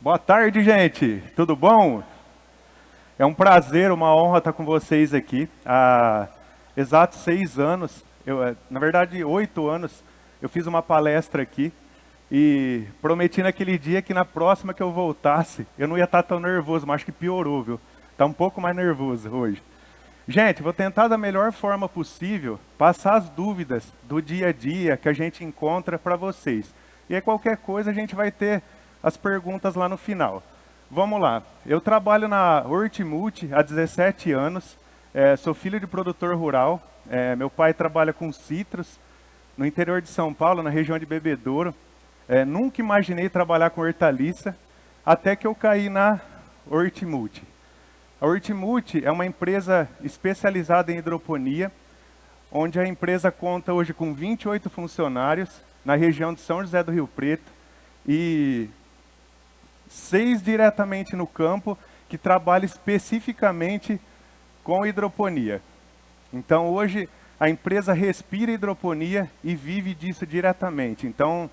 Boa tarde, gente. Tudo bom? É um prazer, uma honra estar com vocês aqui. Há exatos 6 anos, na verdade 8 anos, eu fiz uma palestra aqui e prometi naquele dia que na próxima que eu voltasse, eu não ia estar tão nervoso, mas acho que piorou, viu? Está um pouco mais nervoso hoje. Gente, vou tentar da melhor forma possível passar as dúvidas do dia a dia que a gente encontra para vocês. E aí qualquer coisa a gente vai ter as perguntas lá no final. Vamos lá. Eu trabalho na Hortimulti há 17 anos. Sou filho de produtor rural. Meu pai trabalha com citros no interior de São Paulo, na região de Bebedouro. Nunca imaginei trabalhar com hortaliça, até que eu caí na Hortimulti. A Hortimulti é uma empresa especializada em hidroponia, onde a empresa conta hoje com 28 funcionários na região de São José do Rio Preto e 6 diretamente no campo que trabalham especificamente com hidroponia. Então hoje a empresa respira hidroponia e vive disso diretamente. Então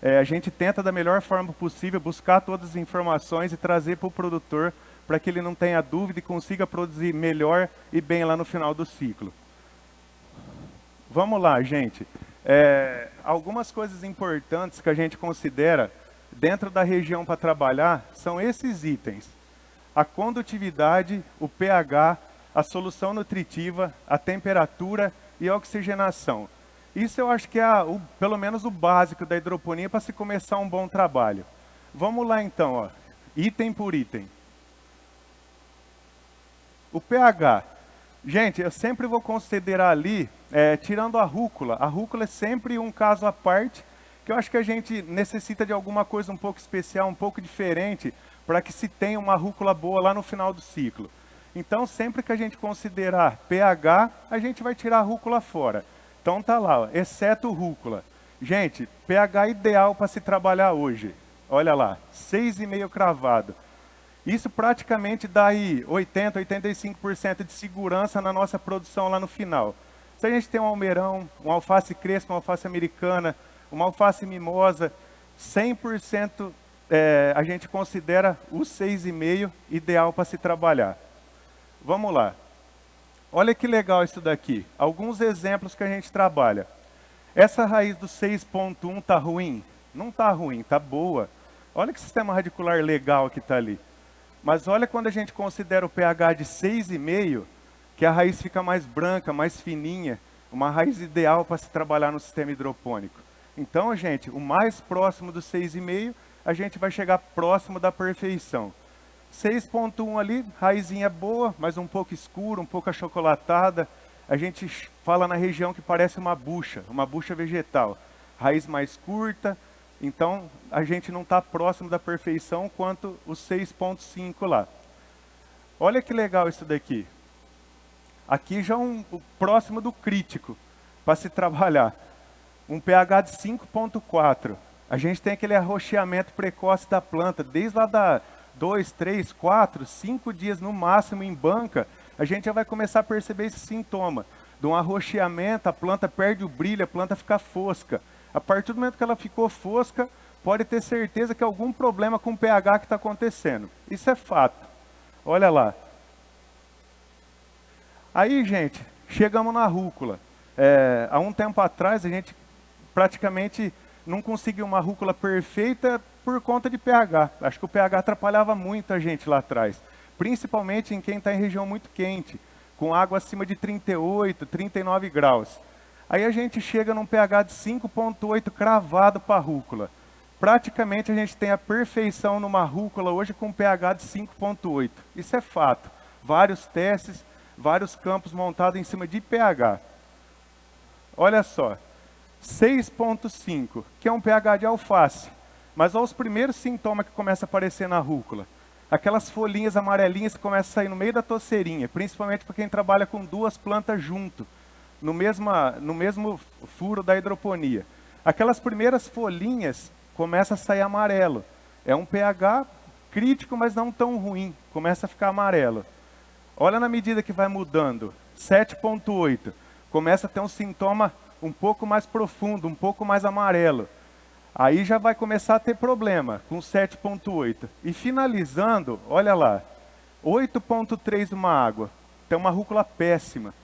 a gente tenta da melhor forma possível buscar todas as informações e trazer para o produtor para que ele não tenha dúvida e consiga produzir melhor e bem lá no final do ciclo. Vamos lá, gente. Algumas coisas importantes que a gente considera dentro da região para trabalhar são esses itens: a condutividade, o pH, a solução nutritiva, a temperatura e a oxigenação. Isso eu acho que é pelo menos o básico da hidroponia para se começar um bom trabalho. Vamos lá então, ó, item por item. O pH. Gente, eu sempre vou considerar ali, tirando a rúcula. A rúcula é sempre um caso à parte, que eu acho que a gente necessita de alguma coisa um pouco especial, um pouco diferente, para que se tenha uma rúcula boa lá no final do ciclo. Então, sempre que a gente considerar pH, a gente vai tirar a rúcula fora. Então tá lá, ó, exceto rúcula. Gente, pH ideal para se trabalhar hoje. Olha lá, 6,5 cravado. Isso praticamente dá aí 80, 85% de segurança na nossa produção lá no final. Se a gente tem um almeirão, um alface crespa, uma alface americana, uma alface mimosa, 100% a gente considera o 6,5 ideal para se trabalhar. Vamos lá. Olha que legal isso daqui. Alguns exemplos que a gente trabalha. Essa raiz do 6,1 está ruim? Não está ruim, está boa. Olha que sistema radicular legal que está ali. Mas olha quando a gente considera o pH de 6,5, que a raiz fica mais branca, mais fininha, uma raiz ideal para se trabalhar no sistema hidropônico. Então, gente, o mais próximo do 6,5, a gente vai chegar próximo da perfeição. 6,1 ali, raizinha boa, mas um pouco escura, um pouco achocolatada. A gente fala na região que parece uma bucha vegetal. Raiz mais curta. Então, a gente não está próximo da perfeição quanto o 6,5 lá. Olha que legal isso daqui. Aqui já o próximo do crítico para se trabalhar. Um pH de 5,4. A gente tem aquele arroxeamento precoce da planta, desde lá da 2, 3, 4, 5 dias no máximo em banca, a gente já vai começar a perceber esse sintoma. De um arroxeamento, a planta perde o brilho, a planta fica fosca. A partir do momento que ela ficou fosca, pode ter certeza que algum problema com o pH que está acontecendo. Isso é fato. Olha lá. Aí, gente, chegamos na rúcula. Há um tempo atrás, a gente praticamente não conseguiu uma rúcula perfeita por conta de pH. Acho que o pH atrapalhava muito a gente lá atrás. Principalmente em quem está em região muito quente, com água acima de 38, 39 graus. Aí a gente chega num pH de 5,8 cravado para a rúcula. Praticamente a gente tem a perfeição numa rúcula hoje com um pH de 5,8. Isso é fato. Vários testes, vários campos montados em cima de pH. Olha só, 6,5, que é um pH de alface. Mas olha os primeiros sintomas que começam a aparecer na rúcula. Aquelas folhinhas amarelinhas que começam a sair no meio da toceirinha, principalmente para quem trabalha com duas plantas junto. No mesmo furo da hidroponia. Aquelas primeiras folhinhas começam a sair amarelo. É um pH crítico, mas não tão ruim. Começa a ficar amarelo. Olha na medida que vai mudando. 7,8. Começa a ter um sintoma um pouco mais profundo, um pouco mais amarelo. Aí já vai começar a ter problema com 7,8. E finalizando, olha lá, 8,3 uma água. Tem uma rúcula péssima.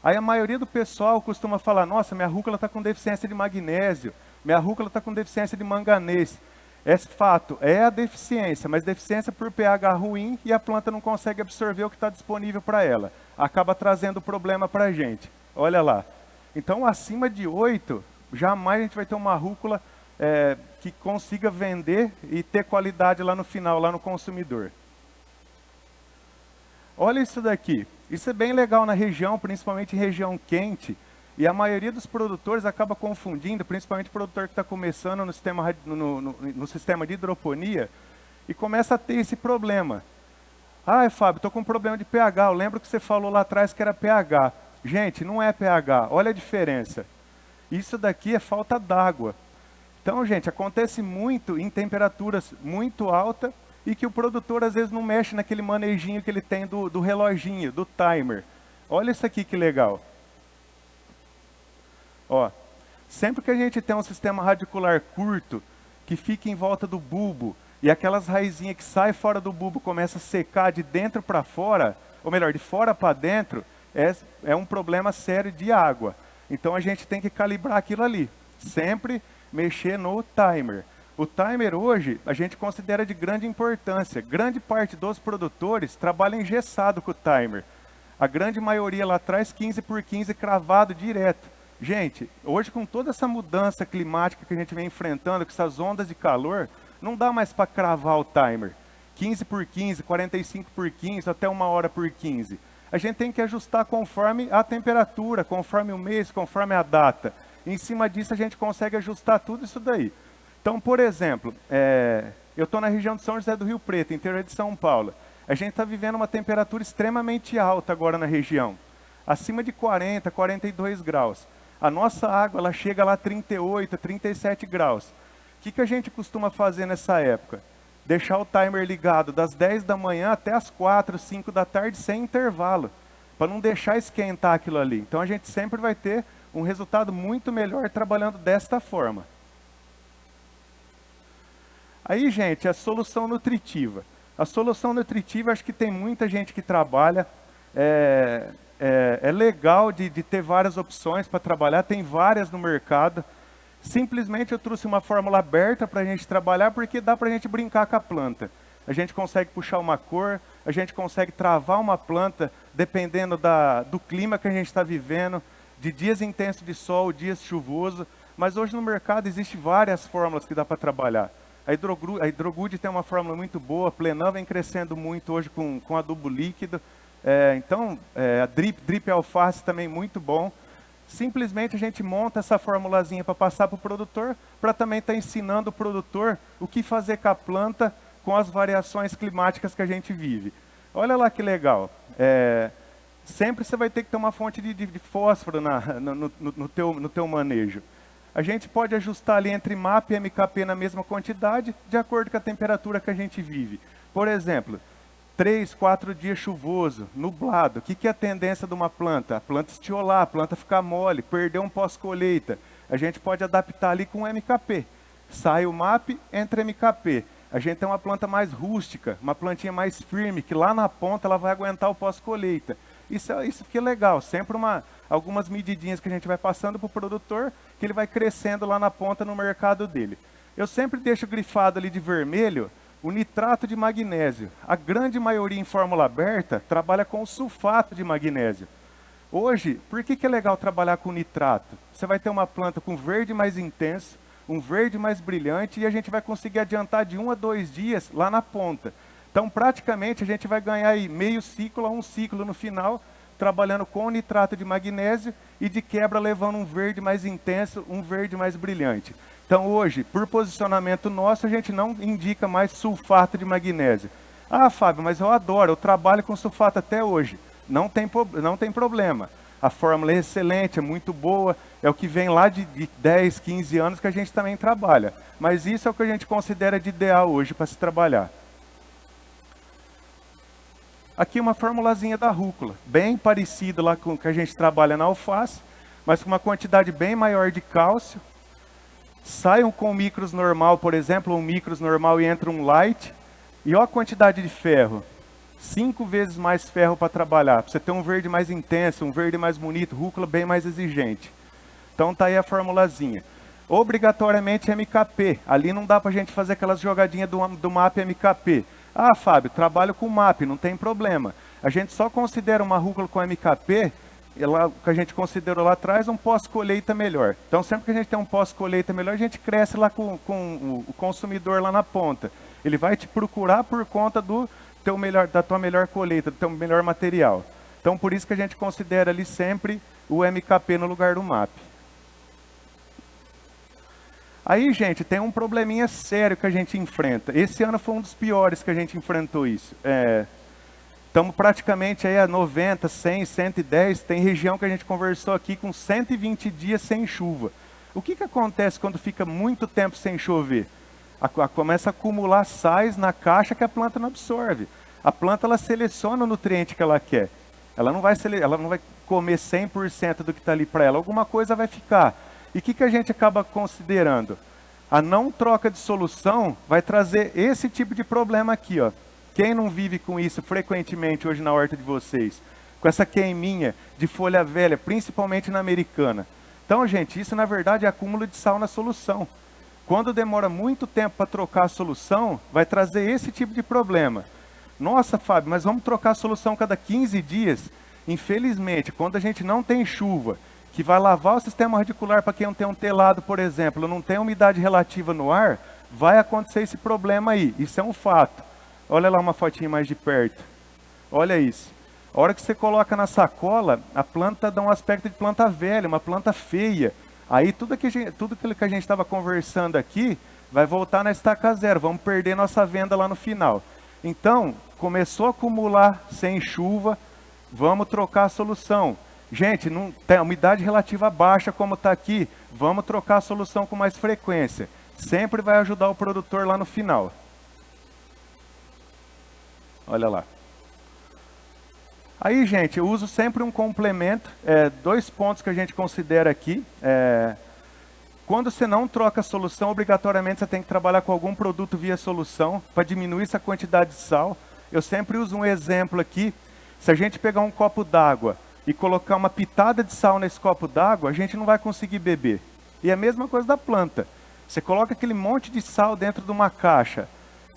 Aí a maioria do pessoal costuma falar, nossa, minha rúcula está com deficiência de magnésio, minha rúcula está com deficiência de manganês. Esse fato é a deficiência, mas deficiência por pH ruim e a planta não consegue absorver o que está disponível para ela. Acaba trazendo problema para a gente. Olha lá. Então, acima de 8, jamais a gente vai ter uma rúcula que consiga vender e ter qualidade lá no final, lá no consumidor. Olha isso daqui. Isso é bem legal na região, principalmente em região quente. E a maioria dos produtores acaba confundindo, principalmente o produtor que está começando no sistema de hidroponia, e começa a ter esse problema. Ah, Fábio, estou com um problema de pH. Eu lembro que você falou lá atrás que era pH. Gente, não é pH. Olha a diferença. Isso daqui é falta d'água. Então, gente, acontece muito em temperaturas muito altas e que o produtor às vezes não mexe naquele manejinho que ele tem do reloginho, do timer. Olha isso aqui que legal. Ó, sempre que a gente tem um sistema radicular curto, que fica em volta do bulbo, e aquelas raizinhas que saem fora do bulbo começam a secar de dentro para fora, ou melhor, de fora para dentro, é um problema sério de água. Então a gente tem que calibrar aquilo ali. Sempre mexer no timer. O timer hoje, a gente considera de grande importância. Grande parte dos produtores trabalha engessado com o timer. A grande maioria lá atrás, 15x15 cravado direto. Gente, hoje com toda essa mudança climática que a gente vem enfrentando, com essas ondas de calor, não dá mais para cravar o timer. 15x15, 45x15, até 1h/15. A gente tem que ajustar conforme a temperatura, conforme o mês, conforme a data. Em cima disso a gente consegue ajustar tudo isso daí. Então, por exemplo, eu estou na região de São José do Rio Preto, interior de São Paulo. A gente está vivendo uma temperatura extremamente alta agora na região. Acima de 40, 42 graus. A nossa água ela chega lá a 38, 37 graus. O que a gente costuma fazer nessa época? Deixar o timer ligado das 10 da manhã até as 4, 5 da tarde sem intervalo. Para não deixar esquentar aquilo ali. Então a gente sempre vai ter um resultado muito melhor trabalhando desta forma. Aí, gente, a solução nutritiva. A solução nutritiva, acho que tem muita gente que trabalha. É legal de ter várias opções para trabalhar, tem várias no mercado. Simplesmente eu trouxe uma fórmula aberta para a gente trabalhar, porque dá para a gente brincar com a planta. A gente consegue puxar uma cor, a gente consegue travar uma planta, dependendo do clima que a gente está vivendo, de dias intensos de sol, dias chuvosos. Mas hoje no mercado existem várias fórmulas que dá para trabalhar. A Hidrogood tem uma fórmula muito boa, a Plenan vem crescendo muito hoje com adubo líquido. A Drip Alface também muito bom. Simplesmente a gente monta essa formulazinha para passar para o produtor, para também estar ensinando o produtor o que fazer com a planta com as variações climáticas que a gente vive. Olha lá que legal. Sempre você vai ter que ter uma fonte de fósforo no teu manejo. A gente pode ajustar ali entre MAP e MKP na mesma quantidade, de acordo com a temperatura que a gente vive. Por exemplo, 3, 4 dias chuvoso, nublado. O que é a tendência de uma planta? A planta estiolar, a planta ficar mole, perder um pós-colheita. A gente pode adaptar ali com MKP. Sai o MAP, entra MKP. A gente tem uma planta mais rústica, uma plantinha mais firme, que lá na ponta ela vai aguentar o pós-colheita. Isso que é legal, sempre algumas medidinhas que a gente vai passando para o produtor, que ele vai crescendo lá na ponta no mercado dele. Eu sempre deixo grifado ali de vermelho o nitrato de magnésio. A grande maioria em fórmula aberta trabalha com o sulfato de magnésio. Hoje, por que é legal trabalhar com nitrato? Você vai ter uma planta com verde mais intenso, um verde mais brilhante, e a gente vai conseguir adiantar de 1 a 2 dias lá na ponta. Então, praticamente, a gente vai ganhar aí meio ciclo a um ciclo no final, trabalhando com nitrato de magnésio e de quebra levando um verde mais intenso, um verde mais brilhante. Então hoje, por posicionamento nosso, a gente não indica mais sulfato de magnésio. Ah, Fábio, mas eu adoro, eu trabalho com sulfato até hoje. Não tem problema. A fórmula é excelente, é muito boa, é o que vem lá de 10, 15 anos que a gente também trabalha. Mas isso é o que a gente considera de ideal hoje para se trabalhar. Aqui uma formulazinha da rúcula, bem parecido lá com o que a gente trabalha na alface, mas com uma quantidade bem maior de cálcio. Saiam com um micros normal, por exemplo, um micros normal e entra um light, e olha a quantidade de ferro. 5 vezes mais ferro para trabalhar, para você ter um verde mais intenso, um verde mais bonito, rúcula bem mais exigente. Então tá aí a formulazinha. Obrigatoriamente MKP, ali não dá para a gente fazer aquelas jogadinhas do MAP MKP. Ah, Fábio, trabalho com MAP, não tem problema. A gente só considera uma rúcula com MKP, o que a gente considerou lá atrás, um pós-colheita melhor. Então sempre que a gente tem um pós-colheita melhor, a gente cresce lá com o consumidor lá na ponta. Ele vai te procurar por conta da tua melhor colheita, do teu melhor material. Então por isso que a gente considera ali sempre o MKP no lugar do MAP. Aí, gente, tem um probleminha sério que a gente enfrenta. Esse ano foi um dos piores que a gente enfrentou isso. Estamos praticamente aí a 90, 100, 110, tem região que a gente conversou aqui com 120 dias sem chuva. O que acontece quando fica muito tempo sem chover? Começa a acumular sais na caixa que a planta não absorve. A planta ela seleciona o nutriente que ela quer. Ela não vai comer 100% do que está ali para ela, alguma coisa vai ficar. E o que a gente acaba considerando? A não troca de solução vai trazer esse tipo de problema aqui, ó. Quem não vive com isso frequentemente hoje na horta de vocês? Com essa queiminha de folha velha, principalmente na americana. Então, gente, isso na verdade é acúmulo de sal na solução. Quando demora muito tempo para trocar a solução, vai trazer esse tipo de problema. Nossa, Fábio, mas vamos trocar a solução cada 15 dias? Infelizmente, quando a gente não tem chuva, que vai lavar o sistema radicular para quem não tem um telado, por exemplo, não tem umidade relativa no ar, vai acontecer esse problema aí. Isso é um fato. Olha lá uma fotinha mais de perto. Olha isso. A hora que você coloca na sacola, a planta dá um aspecto de planta velha, uma planta feia. Aí tudo aquilo que a gente estava conversando aqui vai voltar na estaca zero. Vamos perder nossa venda lá no final. Então, começou a acumular sem chuva, vamos trocar a solução. Gente, não tem umidade relativa baixa como está aqui, vamos trocar a solução com mais frequência. Sempre vai ajudar o produtor lá no final. Olha lá. Aí, gente, eu uso sempre um complemento, 2 pontos que a gente considera aqui. Quando você não troca a solução, obrigatoriamente você tem que trabalhar com algum produto via solução para diminuir essa quantidade de sal. Eu sempre uso um exemplo aqui. Se a gente pegar um copo d'água e colocar uma pitada de sal nesse copo d'água, a gente não vai conseguir beber. E é a mesma coisa da planta. Você coloca aquele monte de sal dentro de uma caixa,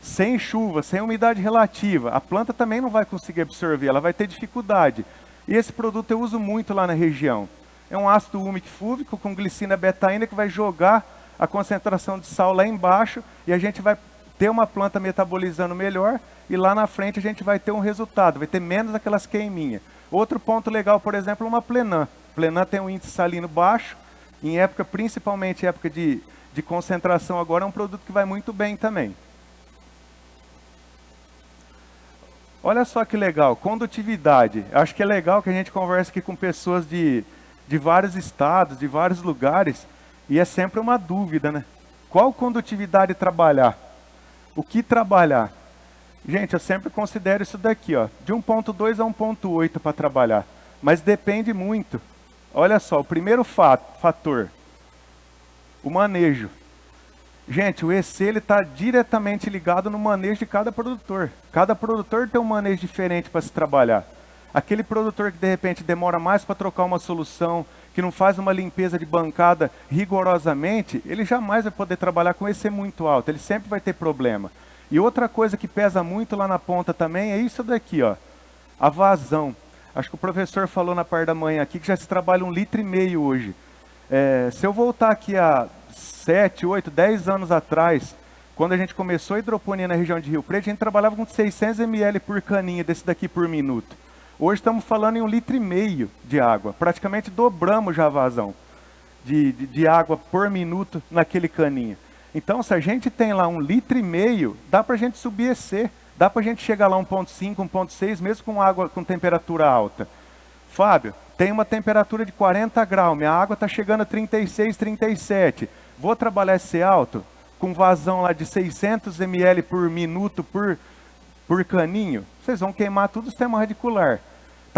sem chuva, sem umidade relativa, a planta também não vai conseguir absorver, ela vai ter dificuldade. E esse produto eu uso muito lá na região. É um ácido úmico fúvico com glicina betaína que vai jogar a concentração de sal lá embaixo e a gente vai ter uma planta metabolizando melhor e lá na frente a gente vai ter um resultado, vai ter menos aquelas queiminhas. Outro ponto legal, por exemplo, é uma Plenã. Plenã tem um índice salino baixo, em época, principalmente época de concentração agora, é um produto que vai muito bem também. Olha só que legal, condutividade. Acho que é legal que a gente converse aqui com pessoas de vários estados, de vários lugares, e é sempre uma dúvida, né? Qual condutividade trabalhar? O que trabalhar? Gente, eu sempre considero isso daqui, ó, de 1.2 a 1.8 para trabalhar, mas depende muito. Olha só, o primeiro fator, o manejo. Gente, o EC está diretamente ligado no manejo de cada produtor. Cada produtor tem um manejo diferente para se trabalhar. Aquele produtor que de repente demora mais para trocar uma solução, que não faz uma limpeza de bancada rigorosamente, ele jamais vai poder trabalhar com EC muito alto, ele sempre vai ter problema. E outra coisa que pesa muito lá na ponta também é isso daqui, ó, a vazão. Acho que o professor falou na parte da manhã aqui que já se trabalha 1,5 litro hoje. Se eu voltar aqui a 7, 8, 10 anos atrás, quando a gente começou a hidroponia na região de Rio Preto, a gente trabalhava com 600 ml por caninha desse daqui por minuto. Hoje estamos falando em 1,5 litro de água. Praticamente dobramos já a vazão de água por minuto naquele caninho. Então, se a gente tem lá 1,5 litro, dá para a gente subir EC. Dá para a gente chegar lá 1,5, 1,6, mesmo com água com temperatura alta. Fábio, tem uma temperatura de 40 graus, minha água está chegando a 36, 37. Vou trabalhar esse alto com vazão lá de 600 ml por minuto por caninho? Vocês vão queimar tudo o sistema radicular.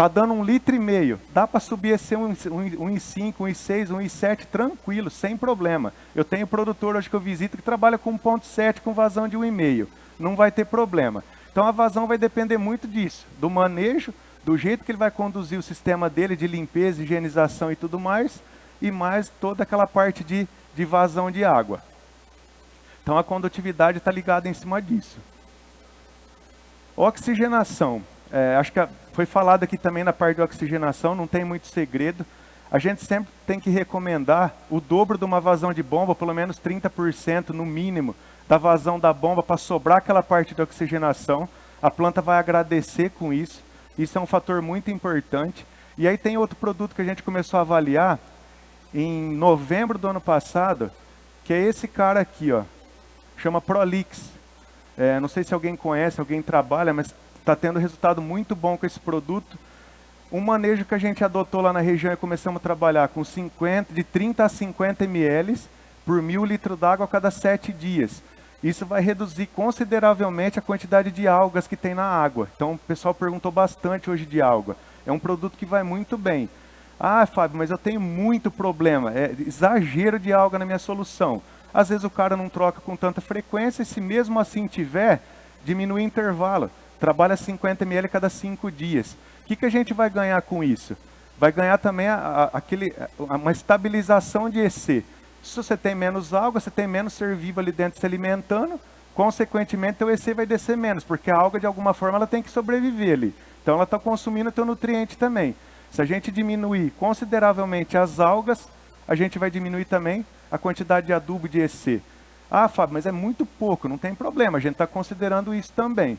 Tá dando 1,5 litro. Dá para subir esse 1,5, 1,6, 1,7 tranquilo, sem problema. Eu tenho produtor hoje que eu visito que trabalha com 1,7 com vazão de 1,5. Não vai ter problema. Então a vazão vai depender muito disso, do manejo, do jeito que ele vai conduzir o sistema dele de limpeza, higienização e tudo mais, e mais toda aquela parte de vazão de água. Então a condutividade está ligada em cima disso. Oxigenação. Acho que foi falado aqui também na parte de oxigenação, não tem muito segredo. A gente sempre tem que recomendar o dobro de uma vazão de bomba, pelo menos 30% no mínimo da vazão da bomba para sobrar aquela parte de oxigenação. A planta vai agradecer com isso. Isso é um fator muito importante. E aí tem outro produto que a gente começou a avaliar em novembro do ano passado, que é esse cara aqui, ó, chama Prolix. Não sei se alguém conhece, alguém trabalha, mas está tendo resultado muito bom com esse produto. Um manejo que a gente adotou lá na região e começamos a trabalhar com de 30 a 50 ml por 1.000 litros d'água a cada 7 dias. Isso vai reduzir consideravelmente a quantidade de algas que tem na água. Então o pessoal perguntou bastante hoje de alga. É um produto que vai muito bem. Ah, Fábio, mas eu tenho muito problema, exagero de alga na minha solução. Às vezes o cara não troca com tanta frequência e se mesmo assim tiver, diminui o intervalo. Trabalha 50 ml cada 5 dias. O que a gente vai ganhar com isso? Vai ganhar também uma estabilização de EC. Se você tem menos alga, você tem menos ser vivo ali dentro se alimentando, consequentemente o EC vai descer menos, porque a alga de alguma forma ela tem que sobreviver ali. Então ela está consumindo o teu nutriente também. Se a gente diminuir consideravelmente as algas, a gente vai diminuir também a quantidade de adubo de EC. Ah, Fábio, mas é muito pouco, não tem problema, a gente está considerando isso também.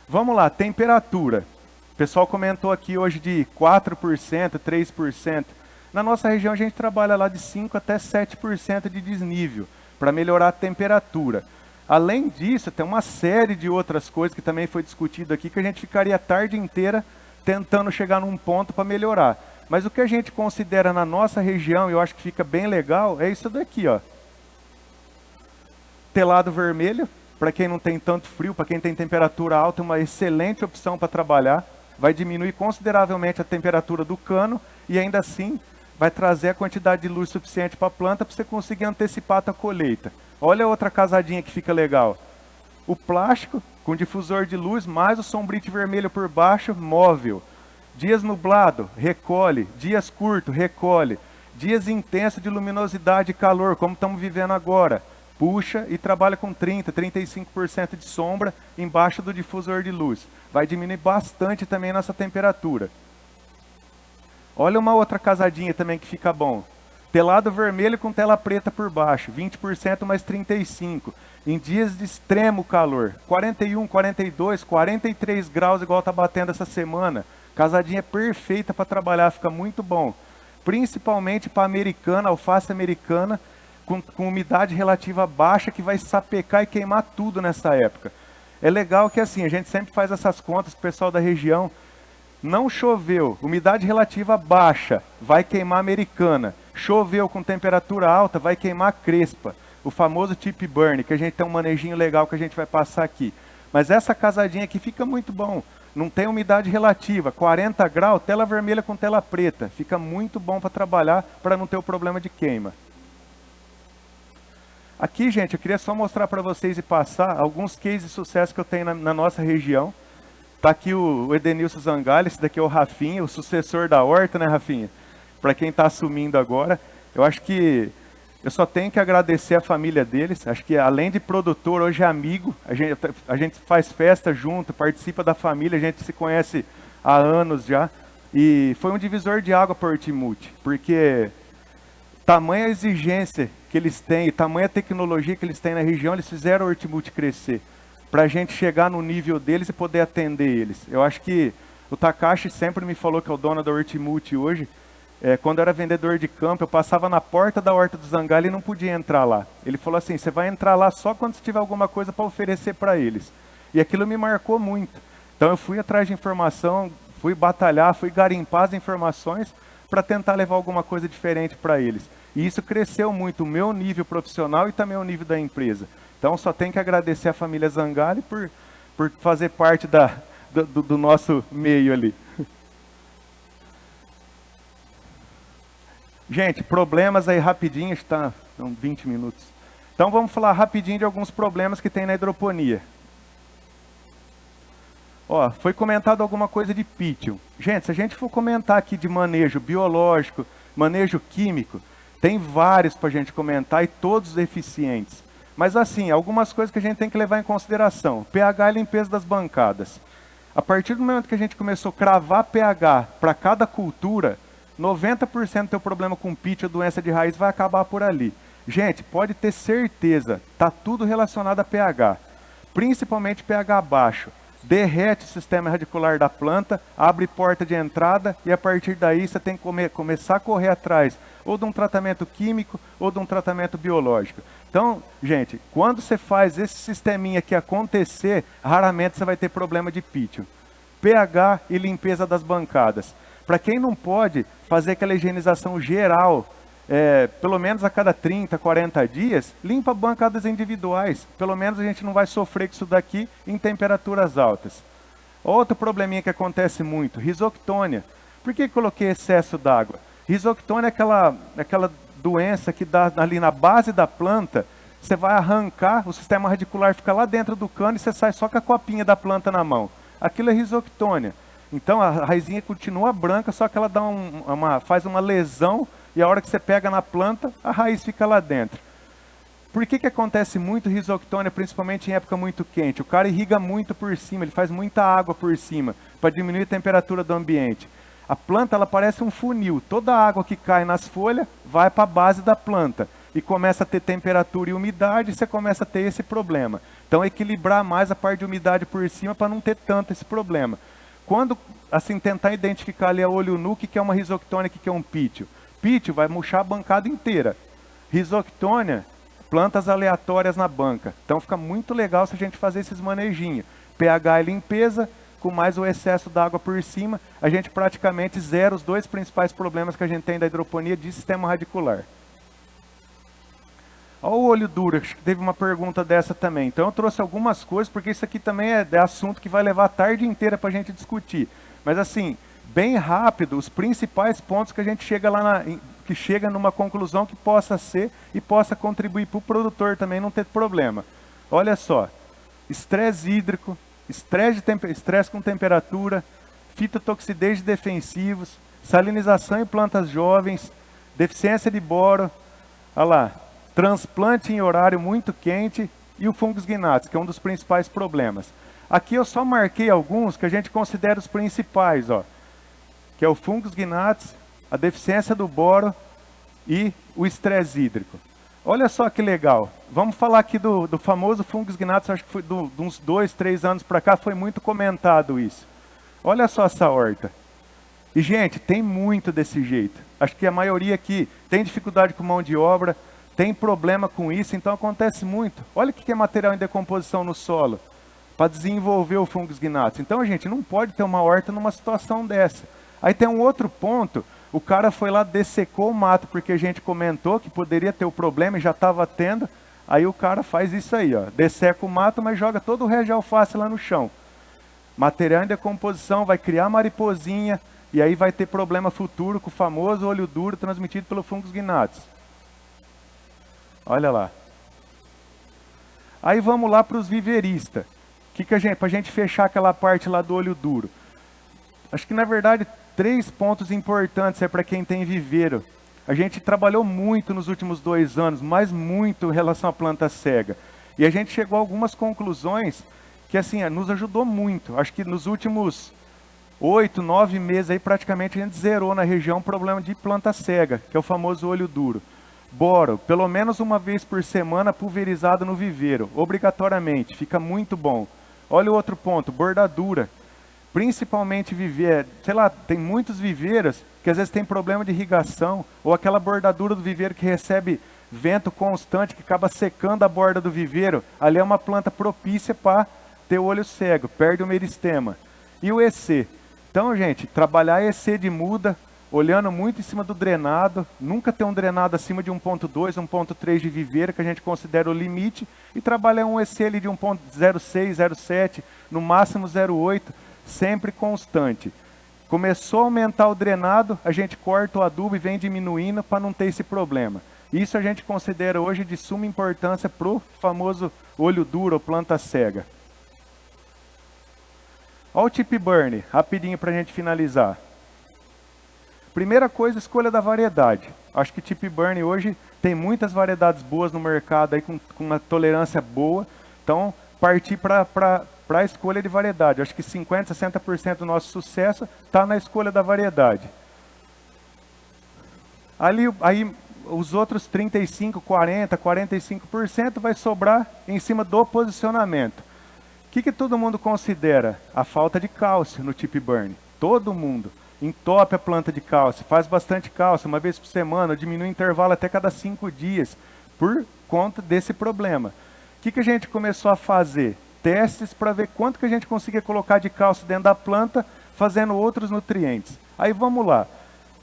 Vamos lá, temperatura. O pessoal comentou aqui hoje de 4%, 3%. Na nossa região a gente trabalha lá de 5% até 7% de desnível, para melhorar a temperatura. Além disso, tem uma série de outras coisas que também foi discutido aqui, que a gente ficaria a tarde inteira tentando chegar num ponto para melhorar. Mas o que a gente considera na nossa região, e eu acho que fica bem legal, é isso daqui, ó. Telado vermelho, para quem não tem tanto frio, para quem tem temperatura alta, é uma excelente opção para trabalhar. Vai diminuir consideravelmente a temperatura do cano e ainda assim vai trazer a quantidade de luz suficiente para a planta para você conseguir antecipar a tua colheita. Olha a outra casadinha que fica legal. O plástico com difusor de luz, mais o sombrite vermelho por baixo, móvel. Dias nublado, recolhe. Dias curto, recolhe. Dias intensos de luminosidade e calor, como estamos vivendo agora. Puxa e trabalha com 30%, 35% de sombra embaixo do difusor de luz. Vai diminuir bastante também a nossa temperatura. Olha uma outra casadinha também que fica bom. Telado vermelho com tela preta por baixo, 20% mais 35%. Em dias de extremo calor, 41, 42, 43 graus igual está batendo essa semana. Casadinha perfeita para trabalhar, fica muito bom. Principalmente para americana, alface americana, com umidade relativa baixa que vai sapecar e queimar tudo nessa época. É legal que assim, a gente sempre faz essas contas com o pessoal da região. Não choveu, umidade relativa baixa, vai queimar americana. Choveu com temperatura alta, vai queimar crespa. O famoso tip burn, que a gente tem um manejinho legal que a gente vai passar aqui. Mas essa casadinha aqui fica muito bom. Não tem umidade relativa, 40 graus, tela vermelha com tela preta. Fica muito bom para trabalhar, para não ter o problema de queima. Aqui, gente, eu queria só mostrar para vocês e passar alguns cases de sucesso que eu tenho na nossa região. Está aqui o Edenilson Zangali, esse daqui é o Rafinha, o sucessor da horta, né, Rafinha? Para quem está assumindo agora, eu acho que eu só tenho que agradecer a família deles. Acho que além de produtor, hoje é amigo. A gente faz festa junto, participa da família, a gente se conhece há anos já. E foi um divisor de água para o Hortimulti, porque tamanha exigência que eles têm, tamanha tecnologia que eles têm na região, eles fizeram o Hortimulti crescer, para a gente chegar no nível deles e poder atender eles. Eu acho que o Takashi sempre me falou, que é o dono da Hortimulti hoje, quando eu era vendedor de campo, eu passava na porta da horta do Zangali e não podia entrar lá. Ele falou assim, você vai entrar lá só quando você tiver alguma coisa para oferecer para eles. E aquilo me marcou muito. Então eu fui atrás de informação, fui batalhar, fui garimpar as informações para tentar levar alguma coisa diferente para eles. E isso cresceu muito o meu nível profissional e também o nível da empresa. Então só tenho que agradecer a família Zangali por fazer parte do nosso meio ali. Gente, problemas aí rapidinho, está 20 minutos. Então vamos falar rapidinho de alguns problemas que tem na hidroponia. Ó, foi comentado alguma coisa de pítio. Gente, se a gente for comentar aqui de manejo biológico, manejo químico, tem vários para a gente comentar e todos eficientes. Mas assim, algumas coisas que a gente tem que levar em consideração. pH e limpeza das bancadas. A partir do momento que a gente começou a cravar pH para cada cultura, 90% do teu problema com pítio ou doença de raiz vai acabar por ali. Gente, pode ter certeza, tá tudo relacionado a pH. Principalmente pH baixo. Derrete o sistema radicular da planta, abre porta de entrada e a partir daí você tem que começar a correr atrás ou de um tratamento químico ou de um tratamento biológico. Então, gente, quando você faz esse sisteminha aqui acontecer, raramente você vai ter problema de pítio. pH e limpeza das bancadas. Para quem não pode fazer aquela higienização geral, pelo menos a cada 30, 40 dias, limpa bancadas individuais. Pelo menos a gente não vai sofrer com isso daqui em temperaturas altas. Outro probleminha que acontece muito, risoctônia. Por que coloquei excesso d'água? Risoctônia é aquela doença que dá ali na base da planta, você vai arrancar, o sistema radicular fica lá dentro do cano e você sai só com a copinha da planta na mão. Aquilo é risoctônia. Então a raizinha continua branca, só que ela dá faz uma lesão e a hora que você pega na planta, a raiz fica lá dentro. Por que acontece muito risoctônia, principalmente em época muito quente? O cara irriga muito por cima, ele faz muita água por cima, para diminuir a temperatura do ambiente. A planta ela parece um funil, toda a água que cai nas folhas vai para a base da planta. E começa a ter temperatura e umidade, e você começa a ter esse problema. Então equilibrar mais a parte de umidade por cima para não ter tanto esse problema. Quando, assim, tentar identificar ali a olho nu, o que é uma risoctônia, o que é um pítio? Pítio vai murchar a bancada inteira. Risoctônia, plantas aleatórias na banca. Então fica muito legal se a gente fazer esses manejinhos. pH e limpeza, com mais o excesso d'água por cima, a gente praticamente zera os dois principais problemas que a gente tem da hidroponia de sistema radicular. Olha o olho duro, acho que teve uma pergunta dessa também. Então eu trouxe algumas coisas, porque isso aqui também é assunto que vai levar a tarde inteira para a gente discutir. Mas assim, bem rápido, os principais pontos que a gente chega lá que chega numa conclusão que possa ser e possa contribuir para o produtor também não ter problema. Olha só, estresse hídrico, estresse com temperatura, fitotoxidez de defensivos, salinização em plantas jovens, deficiência de boro, olha lá, transplante em horário muito quente e o fungos gnats, que é um dos principais problemas. Aqui eu só marquei alguns que a gente considera os principais, ó, que é o fungos gnats, a deficiência do boro e o estresse hídrico. Olha só que legal. Vamos falar aqui do famoso fungos gnats, acho que foi de uns 2, 3 anos para cá, foi muito comentado isso. Olha só essa horta. E, gente, tem muito desse jeito. Acho que a maioria aqui tem dificuldade com mão de obra, tem problema com isso, então acontece muito. Olha o que é material em decomposição no solo, para desenvolver o fungos gnats. Então, a gente não pode ter uma horta numa situação dessa. Aí tem um outro ponto, o cara foi lá, dessecou o mato, porque a gente comentou que poderia ter o problema e já estava tendo. Aí o cara faz isso aí, ó, desseca o mato, mas joga todo o resto de alface lá no chão. Material em decomposição, vai criar mariposinha, e aí vai ter problema futuro com o famoso olho duro transmitido pelo fungos gnats. Olha lá. Aí vamos lá para os viveristas. Para a gente fechar aquela parte lá do olho duro. Acho que na verdade 3 pontos importantes para quem tem viveiro. A gente trabalhou muito nos últimos 2 anos, mas muito em relação à planta cega. E a gente chegou a algumas conclusões que assim, nos ajudou muito. Acho que nos últimos 8, 9 meses aí praticamente a gente zerou na região o problema de planta cega, que é o famoso olho duro. Boro, pelo menos uma vez por semana pulverizado no viveiro, obrigatoriamente, fica muito bom. Olha o outro ponto, bordadura. Principalmente sei lá, tem muitos viveiros que às vezes tem problema de irrigação, ou aquela bordadura do viveiro que recebe vento constante, que acaba secando a borda do viveiro. Ali é uma planta propícia para ter o olho cego, perde o meristema. E o EC. Então, gente, trabalhar EC de muda, olhando muito em cima do drenado, nunca ter um drenado acima de 1.2, 1.3 de viveiro, que a gente considera o limite, e trabalhar um EC ali de 1.06, 0.7, no máximo 0.8, sempre constante. Começou a aumentar o drenado, a gente corta o adubo e vem diminuindo para não ter esse problema. Isso a gente considera hoje de suma importância para o famoso olho duro ou planta cega. Olha o tip burn, rapidinho para a gente finalizar. Primeira coisa, escolha da variedade. Acho que tip burn hoje tem muitas variedades boas no mercado aí com uma tolerância boa. Então, partir para a escolha de variedade. Acho que 50%, 60% do nosso sucesso está na escolha da variedade. Aí os outros 35%, 40%, 45% vai sobrar em cima do posicionamento. O que todo mundo considera? A falta de cálcio no tip burn. Todo mundo. Entope a planta de cálcio, faz bastante cálcio, uma vez por semana, diminui o intervalo até cada 5 dias, por conta desse problema. O que a gente começou a fazer? Testes para ver quanto que a gente conseguia colocar de cálcio dentro da planta, fazendo outros nutrientes. Aí vamos lá.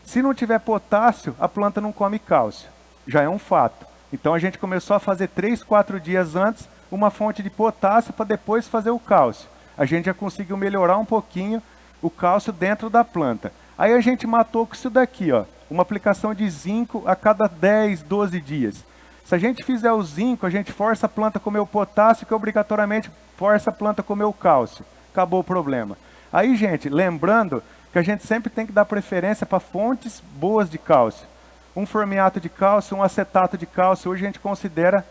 Se não tiver potássio, a planta não come cálcio. Já é um fato. Então a gente começou a fazer 3, 4 dias antes uma fonte de potássio para depois fazer o cálcio. A gente já conseguiu melhorar um pouquinho o cálcio dentro da planta. Aí a gente matou com isso daqui, ó, uma aplicação de zinco a cada 10, 12 dias. Se a gente fizer o zinco, a gente força a planta a comer o potássio, que obrigatoriamente força a planta a comer o cálcio. Acabou o problema. Aí, gente, lembrando que a gente sempre tem que dar preferência para fontes boas de cálcio. Um formiato de cálcio, um acetato de cálcio, hoje a gente considera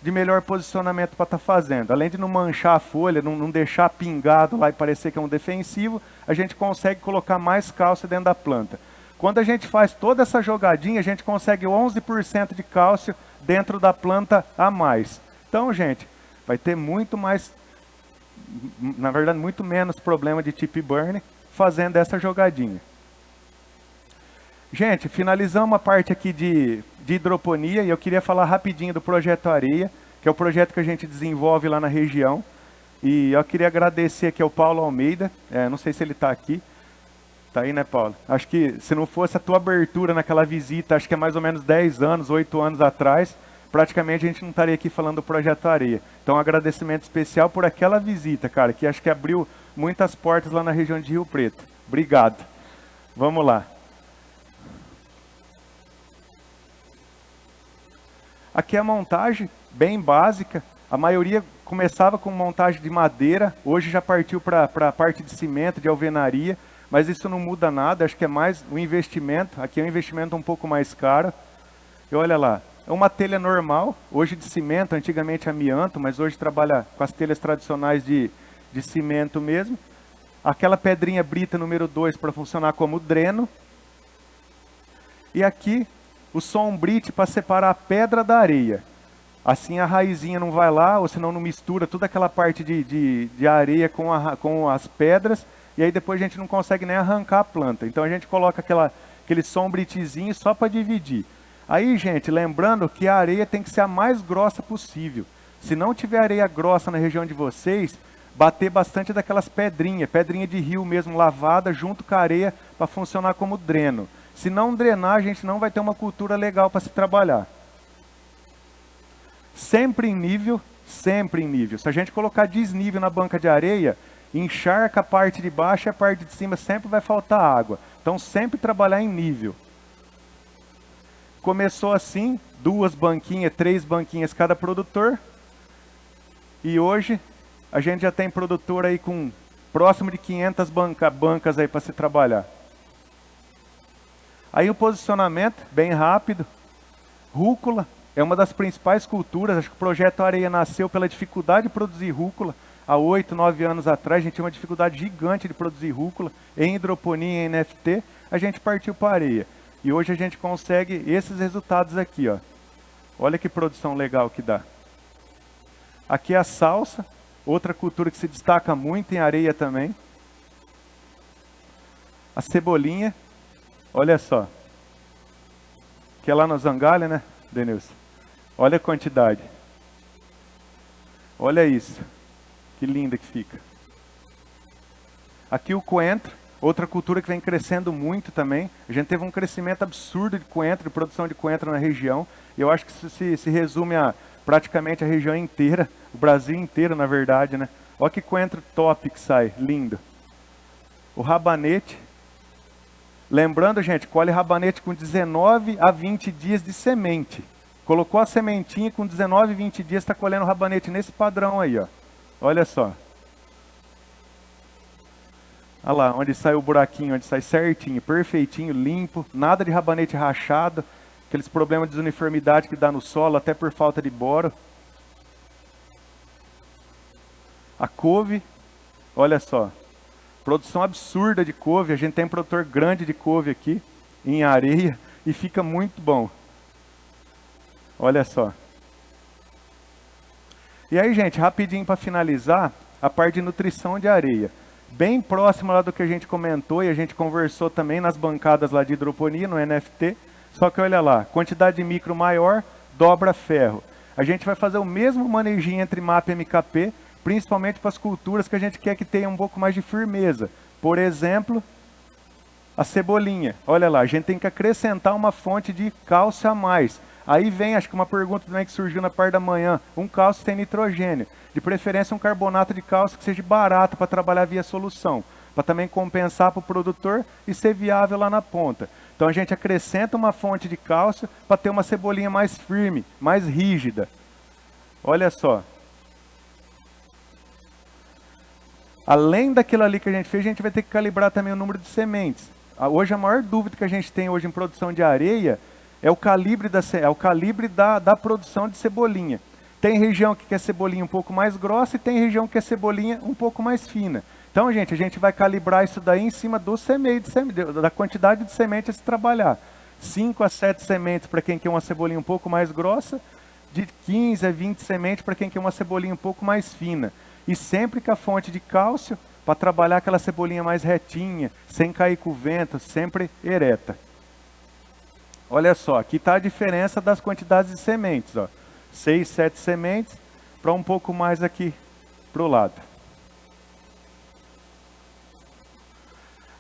de melhor posicionamento para estar fazendo. Além de não manchar a folha, não deixar pingado lá e parecer que é um defensivo, a gente consegue colocar mais cálcio dentro da planta. Quando a gente faz toda essa jogadinha, a gente consegue 11% de cálcio dentro da planta a mais. Então, gente, vai ter muito mais, na verdade, muito menos problema de tip burn fazendo essa jogadinha. Gente, finalizamos a parte aqui de hidroponia e eu queria falar rapidinho do Projeto Areia, que é o projeto que a gente desenvolve lá na região. E eu queria agradecer aqui ao Paulo Almeida, não sei se ele está aqui. Está aí, né, Paulo? Acho que se não fosse a tua abertura naquela visita, acho que é mais ou menos 10 anos, 8 anos atrás, praticamente a gente não estaria aqui falando do Projeto Areia. Então, um agradecimento especial por aquela visita, cara, que acho que abriu muitas portas lá na região de Rio Preto. Obrigado. Vamos lá. Aqui é a montagem, bem básica. A maioria começava com montagem de madeira, hoje já partiu para a parte de cimento, de alvenaria, mas isso não muda nada, acho que é mais o investimento. Aqui é um investimento um pouco mais caro. E olha lá, é uma telha normal, hoje de cimento, antigamente amianto, mas hoje trabalha com as telhas tradicionais de cimento mesmo. Aquela pedrinha brita número 2 para funcionar como dreno. E aqui o sombrite para separar a pedra da areia. Assim a raizinha não vai lá, ou senão não mistura toda aquela parte de areia com as pedras, e aí depois a gente não consegue nem arrancar a planta. Então a gente coloca aquele sombritezinho só para dividir. Aí, gente, lembrando que a areia tem que ser a mais grossa possível. Se não tiver areia grossa na região de vocês, bater bastante daquelas pedrinha de rio mesmo lavada junto com a areia para funcionar como dreno. Se não drenar, a gente não vai ter uma cultura legal para se trabalhar. Sempre em nível, sempre em nível. Se a gente colocar desnível na banca de areia, encharca a parte de baixo e a parte de cima sempre vai faltar água. Então sempre trabalhar em nível. Começou assim, 2 banquinhas, 3 banquinhas cada produtor. E hoje a gente já tem produtor aí com próximo de 500 bancas aí para se trabalhar. Aí o posicionamento, bem rápido. Rúcula é uma das principais culturas. Acho que o Projeto Areia nasceu pela dificuldade de produzir rúcula. Há 8, 9 anos atrás, a gente tinha uma dificuldade gigante de produzir rúcula. Em hidroponia, em NFT, a gente partiu para a areia. E hoje a gente consegue esses resultados aqui, ó. Olha que produção legal que dá. Aqui é a salsa, outra cultura que se destaca muito em areia também. A cebolinha. Olha só, que é lá no Zangalha, né, Denilson? Olha a quantidade. Olha isso, que linda que fica. Aqui o coentro, outra cultura que vem crescendo muito também. A gente teve um crescimento absurdo de coentro, de produção de coentro na região. E eu acho que isso se resume a praticamente a região inteira, o Brasil inteiro, na verdade, né? Olha que coentro top que sai, lindo. o rabanete. Lembrando, gente, colhe rabanete com 19 a 20 dias de semente. Colocou a sementinha, com 19 a 20 dias está colhendo rabanete nesse padrão aí, ó. Olha só. Olha lá, onde sai o buraquinho, onde sai certinho, perfeitinho, limpo, nada de rabanete rachado, aqueles problemas de desuniformidade que dá no solo, até por falta de boro. A couve, olha só, produção absurda de couve, a gente tem um produtor grande de couve aqui, em areia, e fica muito bom. Olha só. E aí, gente, rapidinho para finalizar, a parte de nutrição de areia. Bem próximo lá do que a gente comentou e a gente conversou também nas bancadas lá de hidroponia, no NFT. Só que olha lá, quantidade de micro maior, dobra ferro. A gente vai fazer o mesmo manejinho entre MAP e MKP, principalmente para as culturas que a gente quer que tenha um pouco mais de firmeza. Por exemplo, a cebolinha. Olha lá, a gente tem que acrescentar uma fonte de cálcio a mais. Aí vem, acho que uma pergunta também que surgiu na parte da manhã, um cálcio sem nitrogênio. De preferência um carbonato de cálcio que seja barato para trabalhar via solução, para também compensar para o produtor e ser viável lá na ponta. Então a gente acrescenta uma fonte de cálcio para ter uma cebolinha mais firme, mais rígida. Olha só. Além daquilo ali que a gente fez, a gente vai ter que calibrar também o número de sementes. Hoje a maior dúvida que a gente tem hoje em produção de areia é o calibre da produção de cebolinha. Tem região que quer cebolinha um pouco mais grossa e tem região que quer cebolinha um pouco mais fina. Então, gente, a gente vai calibrar isso daí em cima do da quantidade de semente a se trabalhar. 5 a 7 sementes para quem quer uma cebolinha um pouco mais grossa, de 15 a 20 sementes para quem quer uma cebolinha um pouco mais fina. E sempre com a fonte de cálcio, para trabalhar aquela cebolinha mais retinha, sem cair com o vento, sempre ereta. Olha só, aqui está a diferença das quantidades de sementes, ó. 6, 7 sementes, para um pouco mais aqui para o lado.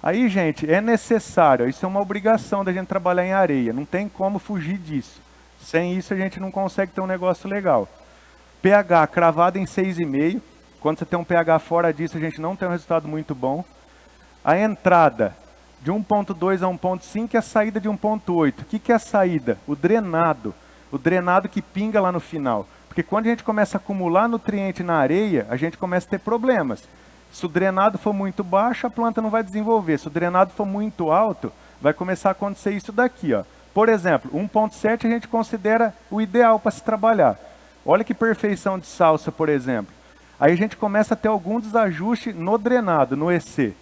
Aí, gente, é necessário, isso é uma obrigação da gente trabalhar em areia, não tem como fugir disso. Sem isso a gente não consegue ter um negócio legal. pH cravado em 6,5, quando você tem um pH fora disso a gente não tem um resultado muito bom. A entrada de 1.2 a 1.5 e a saída de 1.8. O que é a saída? O drenado que pinga lá no final. Porque quando a gente começa a acumular nutriente na areia, a gente começa a ter problemas. Se o drenado for muito baixo, a planta não vai desenvolver. Se o drenado for muito alto, vai começar a acontecer isso daqui, ó. Por exemplo, 1.7 a gente considera o ideal para se trabalhar. Olha que perfeição de salsa, por exemplo. Aí a gente começa a ter algum desajuste no drenado, no EC.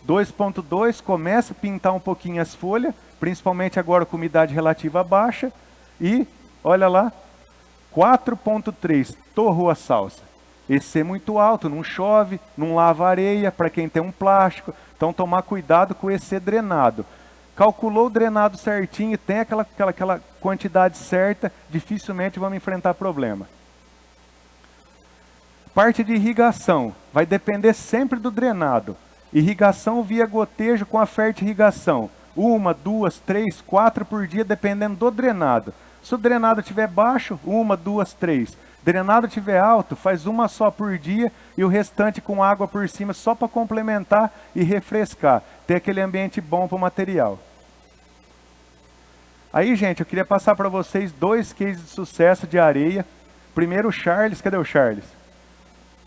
2.2 começa a pintar um pouquinho as folhas, principalmente agora com umidade relativa baixa. E, olha lá, 4.3 torrou a salsa. EC muito alto, não chove, não lava areia, para quem tem um plástico. Então tomar cuidado com o EC drenado. Calculou o drenado certinho, tem aquela quantidade certa, dificilmente vamos enfrentar problema. Parte de irrigação, vai depender sempre do drenado. Irrigação via gotejo com a fertirrigação. 1, 2, 3, 4 por dia, dependendo do drenado. Se o drenado estiver baixo, 1, 2, 3. Drenado estiver alto, faz uma só por dia e o restante com água por cima só para complementar e refrescar. Ter aquele ambiente bom para o material. Aí, gente, eu queria passar para vocês 2 cases de sucesso de areia. Primeiro o Charles, cadê o Charles?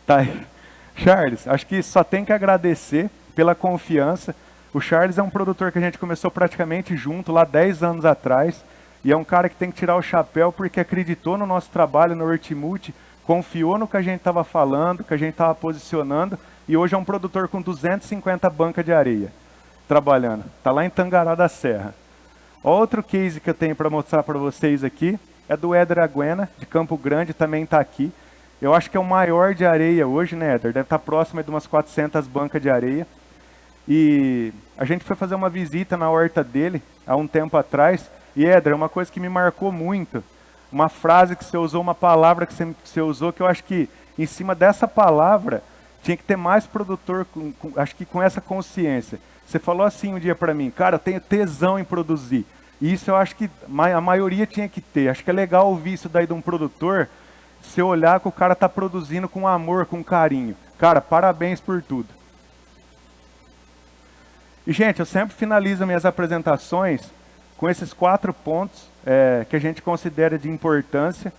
Tá aí. Charles, acho que só tem que agradecer pela confiança. O Charles é um produtor que a gente começou praticamente junto lá 10 anos atrás. E é um cara que tem que tirar o chapéu porque acreditou no nosso trabalho no Hortimulti, confiou no que a gente estava falando, que a gente estava posicionando, e hoje é um produtor com 250 bancas de areia, trabalhando. Está lá em Tangará da Serra. Outro case que eu tenho para mostrar para vocês aqui é do Éder Aguena, de Campo Grande, também está aqui. Eu acho que é o maior de areia hoje, né, Éder? Deve estar próximo de umas 400 bancas de areia. E a gente foi fazer uma visita na horta dele, há um tempo atrás. E, Éder, uma coisa que me marcou muito, uma frase que você usou, uma palavra que você usou, que eu acho que em cima dessa palavra tinha que ter mais produtor, acho que com essa consciência. Você falou assim um dia para mim, cara, eu tenho tesão em produzir. E isso eu acho que a maioria tinha que ter. Acho que é legal ouvir isso daí de um produtor, você olhar que o cara está produzindo com amor, com carinho. Cara, parabéns por tudo. E, gente, eu sempre finalizo minhas apresentações com esses 4 pontos que a gente considera de importância.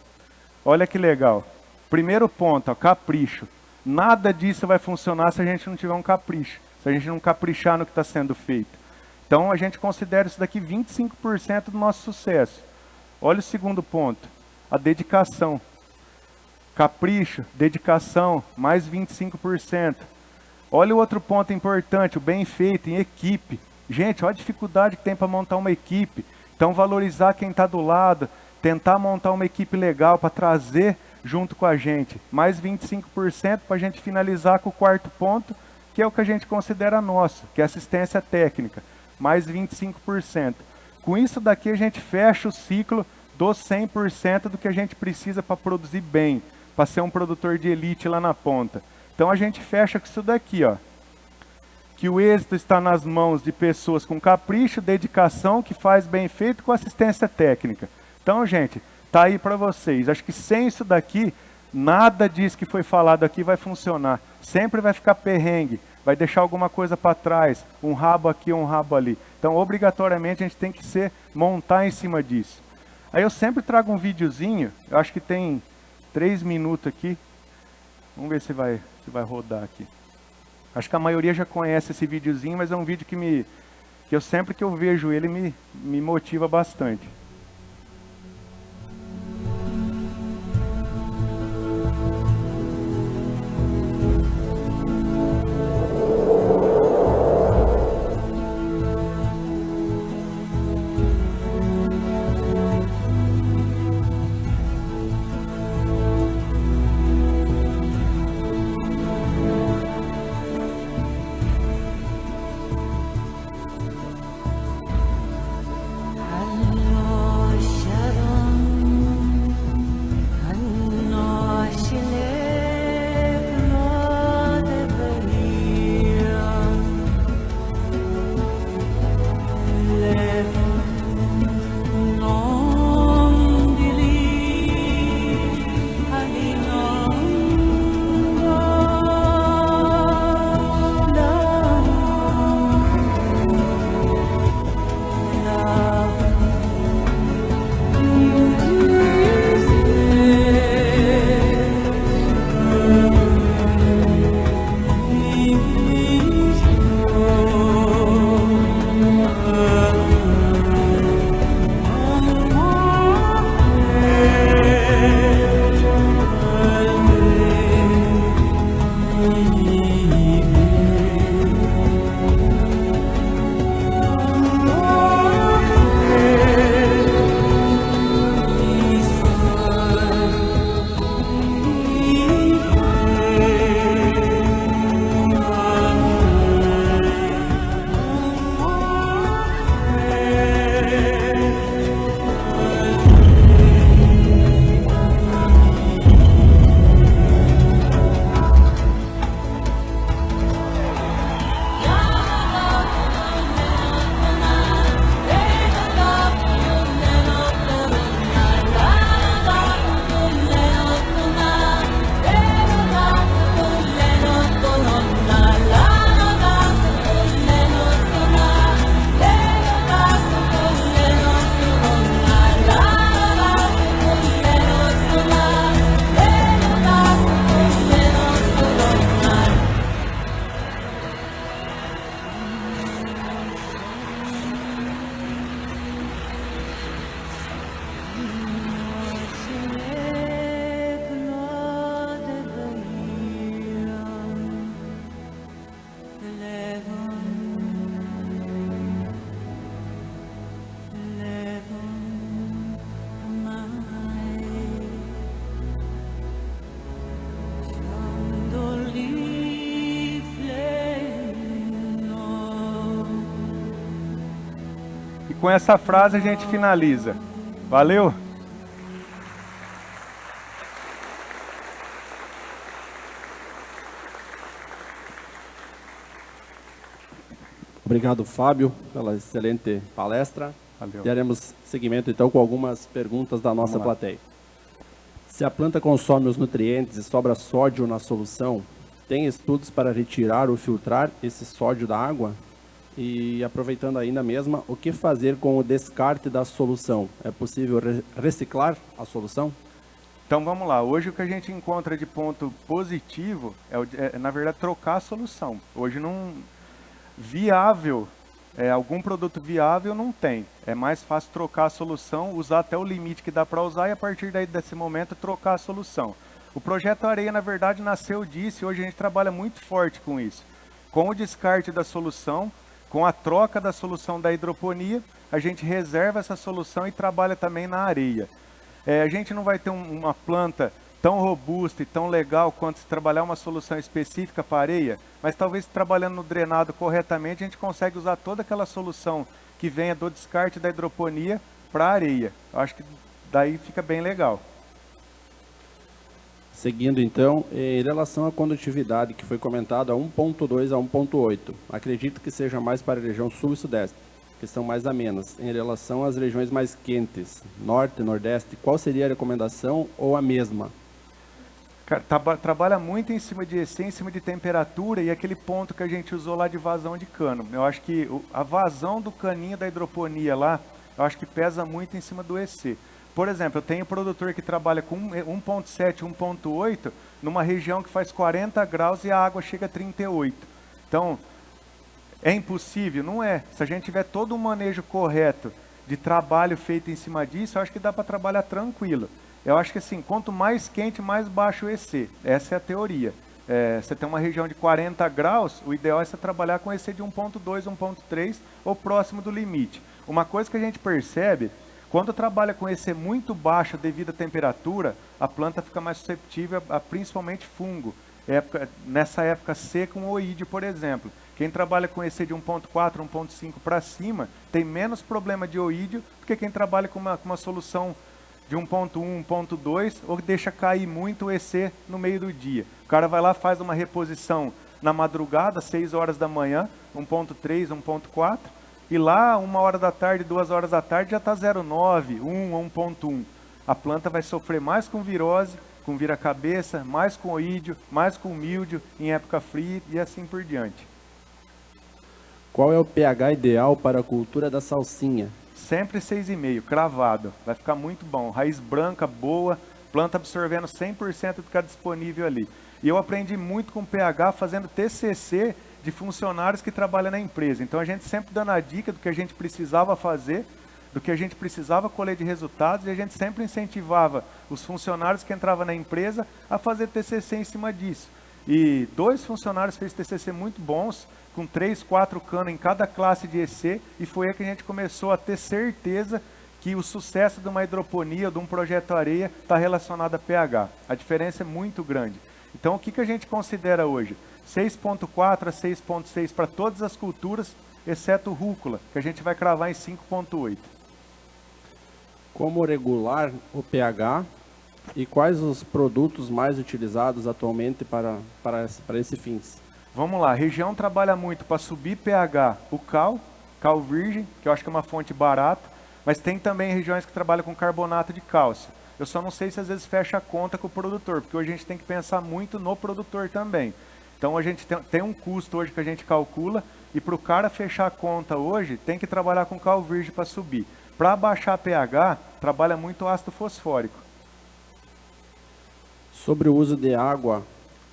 Olha que legal. Primeiro ponto, ó, capricho. Nada disso vai funcionar se a gente não tiver um capricho, se a gente não caprichar no que está sendo feito. Então, a gente considera isso daqui 25% do nosso sucesso. Olha o segundo ponto, a dedicação. Capricho, dedicação, mais 25%. Olha o outro ponto importante, o bem feito em equipe. Gente, olha a dificuldade que tem para montar uma equipe. Então, valorizar quem está do lado, tentar montar uma equipe legal para trazer junto com a gente. Mais 25% para a gente finalizar com o quarto ponto, que é o que a gente considera nosso, que é assistência técnica. Mais 25%. Com isso daqui a gente fecha o ciclo dos 100% do que a gente precisa para produzir bem, para ser um produtor de elite lá na ponta. Então a gente fecha com isso daqui, ó. Que o êxito está nas mãos de pessoas com capricho, dedicação, que faz bem feito com assistência técnica. Então, gente, tá aí para vocês. Acho que sem isso daqui, nada disso que foi falado aqui vai funcionar. Sempre vai ficar perrengue, vai deixar alguma coisa para trás, um rabo aqui, um rabo ali. Então, obrigatoriamente, a gente tem que montar em cima disso. Aí eu sempre trago um videozinho, eu acho que tem 3 minutos aqui. Vamos ver se vai rodar aqui. Acho que a maioria já conhece esse videozinho, mas é um vídeo que eu sempre que eu vejo ele me motiva bastante. Com essa frase a gente finaliza. Valeu? Obrigado, Fábio, pela excelente palestra. Valeu. Daremos seguimento, então, com algumas perguntas da nossa plateia. Se a planta consome os nutrientes e sobra sódio na solução, tem estudos para retirar ou filtrar esse sódio da água? E aproveitando ainda a mesma, o que fazer com o descarte da solução? É possível reciclar a solução? Então vamos lá, hoje o que a gente encontra de ponto positivo na verdade, trocar a solução. Hoje não viável, algum produto viável não tem. É mais fácil trocar a solução, usar até o limite que dá para usar e a partir daí desse momento trocar a solução. O projeto Areia, na verdade, nasceu disso e hoje a gente trabalha muito forte com isso. Com o descarte da solução, com a troca da solução da hidroponia, a gente reserva essa solução e trabalha também na areia. A gente não vai ter uma planta tão robusta e tão legal quanto se trabalhar uma solução específica para areia, mas talvez trabalhando no drenado corretamente, a gente consegue usar toda aquela solução que venha do descarte da hidroponia para a areia. Eu acho que daí fica bem legal. Seguindo então, em relação à condutividade que foi comentado a 1.2 a 1.8, acredito que seja mais para a região sul e sudeste, que são mais amenas. Em relação às regiões mais quentes, norte, nordeste, qual seria a recomendação ou a mesma? Cara, trabalha muito em cima de EC, em cima de temperatura e aquele ponto que a gente usou lá de vazão de cano. Eu acho que a vazão do caninho da hidroponia lá, eu acho que pesa muito em cima do EC. Por exemplo, eu tenho produtor que trabalha com 1.7, 1.8, numa região que faz 40 graus e a água chega a 38. Então, é impossível? Não é. Se a gente tiver todo um manejo correto de trabalho feito em cima disso, eu acho que dá para trabalhar tranquilo. Eu acho que assim, quanto mais quente, mais baixo o EC. Essa é a teoria. Você tem uma região de 40 graus, o ideal é você trabalhar com EC de 1.2, 1.3 ou próximo do limite. Uma coisa que a gente percebe, quando trabalha com EC muito baixo devido à temperatura, a planta fica mais susceptível a principalmente fungo. Nessa época seca, um oídio, por exemplo. Quem trabalha com EC de 1.4, 1.5 para cima, tem menos problema de oídio do que quem trabalha com uma solução de 1.1, 1.2, ou deixa cair muito o EC no meio do dia. O cara vai lá, faz uma reposição na madrugada, 6 horas da manhã, 1.3, 1.4, e lá, 1 hora da tarde, 2 horas da tarde, já está 0.9, 1 ou 1.1. A planta vai sofrer mais com virose, com vira-cabeça, mais com oídio, mais com míldio em época fria e assim por diante. Qual é o pH ideal para a cultura da salsinha? Sempre 6,5, cravado. Vai ficar muito bom. Raiz branca, boa, planta absorvendo 100% do que é disponível ali. E eu aprendi muito com pH fazendo TCC de funcionários que trabalham na empresa. Então a gente sempre dando a dica do que a gente precisava fazer, do que a gente precisava colher de resultados, e a gente sempre incentivava os funcionários que entravam na empresa a fazer TCC em cima disso. E 2 funcionários fez TCC muito bons, com 3, 4 canos em cada classe de EC, e foi aí que a gente começou a ter certeza que o sucesso de uma hidroponia, de um projeto areia, está relacionado a pH. A diferença é muito grande. Então o que a gente considera hoje? 6.4 a 6.6 para todas as culturas, exceto rúcula, que a gente vai cravar em 5.8. Como regular o pH e quais os produtos mais utilizados atualmente para esse fins? Vamos lá, a região trabalha muito para subir pH, o cal virgem, que eu acho que é uma fonte barata, mas tem também regiões que trabalham com carbonato de cálcio. Eu só não sei se às vezes fecha a conta com o produtor, porque hoje a gente tem que pensar muito no produtor também. Então a gente tem um custo hoje que a gente calcula, e para o cara fechar a conta hoje, tem que trabalhar com cal virgem para subir. Para baixar pH, trabalha muito ácido fosfórico. Sobre o uso de água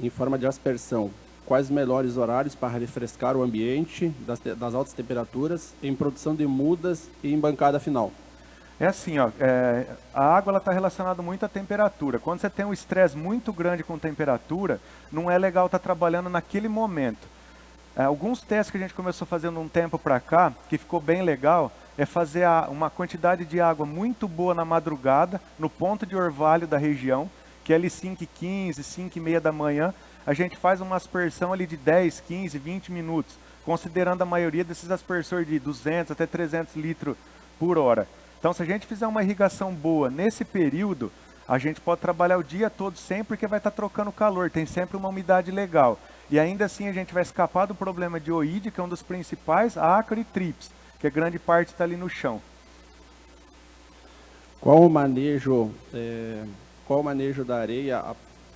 em forma de aspersão, quais os melhores horários para refrescar o ambiente das altas temperaturas em produção de mudas e em bancada final? É assim, ó, a água está relacionada muito à temperatura. Quando você tem um estresse muito grande com temperatura, não é legal estar trabalhando naquele momento. Alguns testes que a gente começou fazendo um tempo para cá, que ficou bem legal, é fazer uma quantidade de água muito boa na madrugada, no ponto de orvalho da região, que é ali 5h15, 5h30 da manhã, a gente faz uma aspersão ali de 10, 15, 20 minutos, considerando a maioria desses aspersores de 200 até 300 litros por hora. Então, se a gente fizer uma irrigação boa nesse período, a gente pode trabalhar o dia todo sempre, porque vai estar trocando calor, tem sempre uma umidade legal. E ainda assim a gente vai escapar do problema de oídio, que é um dos principais, ácaro e trips, que a grande parte está ali no chão. Qual o manejo da areia